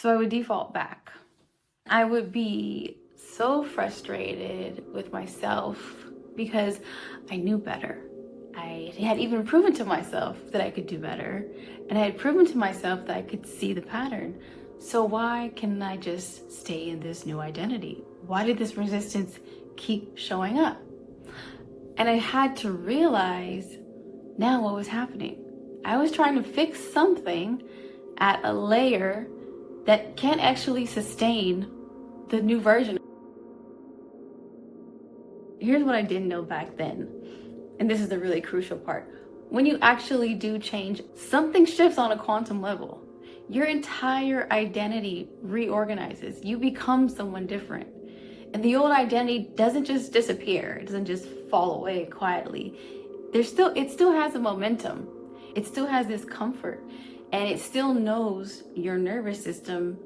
So I would default back. I would be so frustrated with myself because I knew better. I had even proven to myself that I could do better, and I had proven to myself that I could see the pattern. So why can't I just stay in this new identity? Why did this resistance keep showing up? And I had to realize now what was happening. I was trying to fix something at a layer that can't actually sustain the new version. Here's what I didn't know back then, and this is the really crucial part. When you actually do change, something shifts on a quantum level. Your entire identity reorganizes. You become someone different. And the old identity doesn't just disappear. It doesn't just fall away quietly. It still has a momentum. It still has this comfort, and it still knows your nervous system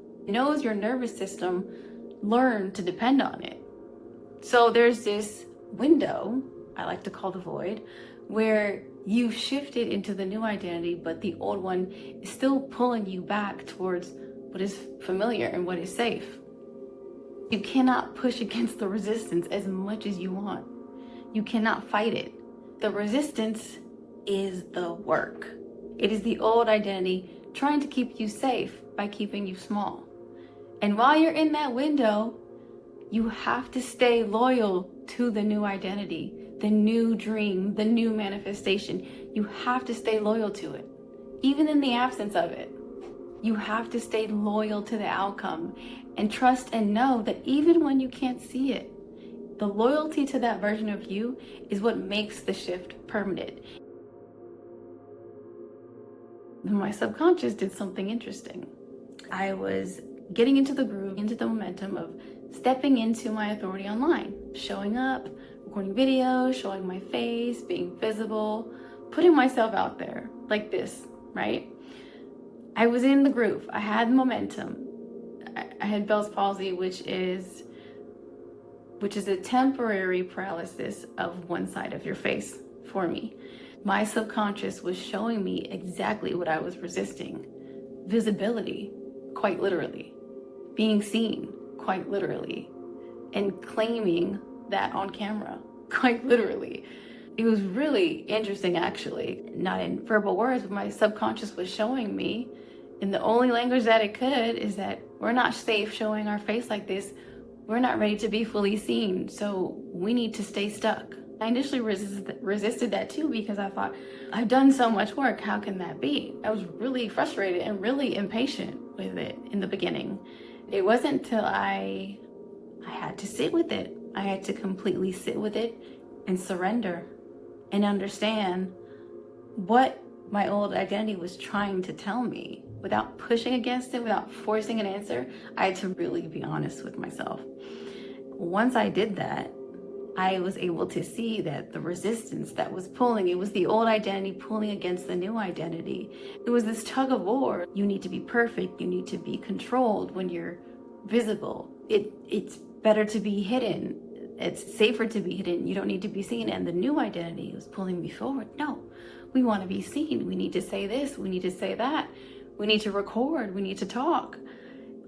learned to depend on it. So there's this window, I like to call the void, where you've shifted into the new identity, but the old one is still pulling you back towards what is familiar and what is safe. You cannot push against the resistance as much as you want. You cannot fight it. The resistance is the work. It is the old identity trying to keep you safe by keeping you small. And while you're in that window, you have to stay loyal to the new identity, the new dream, the new manifestation. You have to stay loyal to it, even in the absence of it. You have to stay loyal to the outcome and trust and know that even when you can't see it, the loyalty to that version of you is what makes the shift permanent. My subconscious did something interesting. I was getting into the groove, into the momentum of stepping into my authority online, showing up, recording videos, showing my face, being visible, putting myself out there like this, right? I was in the groove. I had momentum. I had Bell's palsy, which is a temporary paralysis of one side of your face for me. My subconscious was showing me exactly what I was resisting. Visibility, quite literally. Being seen, quite literally. And claiming that on camera, quite literally. It was really interesting, actually. Not in verbal words, but my subconscious was showing me, in the only language that it could, is that we're not safe showing our face like this. We're not ready to be fully seen, so we need to stay stuck. I initially resisted that too, because I thought, I've done so much work, how can that be? I was really frustrated and really impatient with it in the beginning. It wasn't until I had to sit with it. I had to completely sit with it and surrender and understand what my old identity was trying to tell me without pushing against it, without forcing an answer. I had to really be honest with myself. Once I did that, I was able to see that the resistance that was pulling, it was the old identity pulling against the new identity. It was this tug of war. You need to be perfect. You need to be controlled when you're visible. It's better to be hidden. It's safer to be hidden. You don't need to be seen. And the new identity was pulling me forward. No, we want to be seen. We need to say this. We need to say that. We need to record. We need to talk.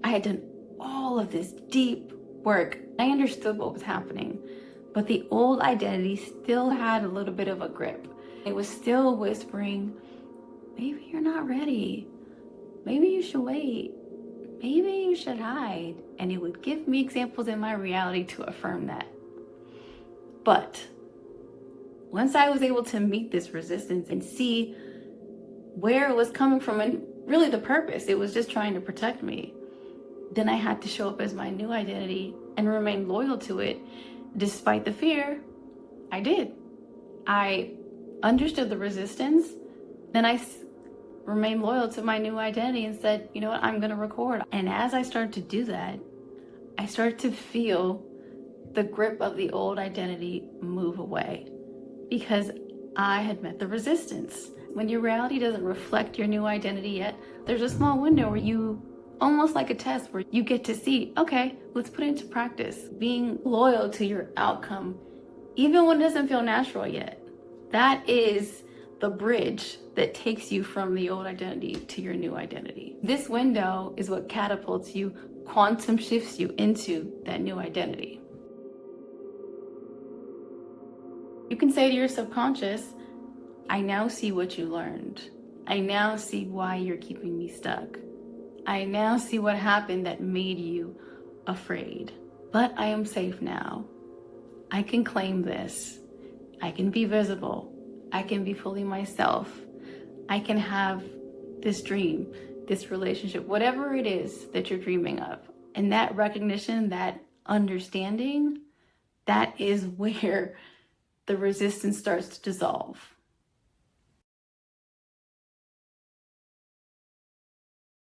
I had done all of this deep work. I understood what was happening, but the old identity still had a little bit of a grip. It was still whispering, maybe you're not ready. Maybe you should wait. Maybe you should hide. And it would give me examples in my reality to affirm that. But once I was able to meet this resistance and see where it was coming from and really the purpose, it was just trying to protect me, then I had to show up as my new identity and remain loyal to it. Despite the fear, I did. I understood the resistance, then I remained loyal to my new identity and said, you know what, I'm gonna record. And as I started to do that, I started to feel the grip of the old identity move away because I had met the resistance. When your reality doesn't reflect your new identity yet, there's a small window where you, almost like a test, where you get to see, okay, let's put it into practice. Being loyal to your outcome, even when it doesn't feel natural yet. That is the bridge that takes you from the old identity to your new identity. This window is what catapults you, quantum shifts you into that new identity. You can say to your subconscious, I now see what you learned. I now see why you're keeping me stuck. I now see what happened that made you afraid. But I am safe now. I can claim this. I can be visible. I can be fully myself. I can have this dream, this relationship, whatever it is that you're dreaming of. And that recognition, that understanding, that is where the resistance starts to dissolve.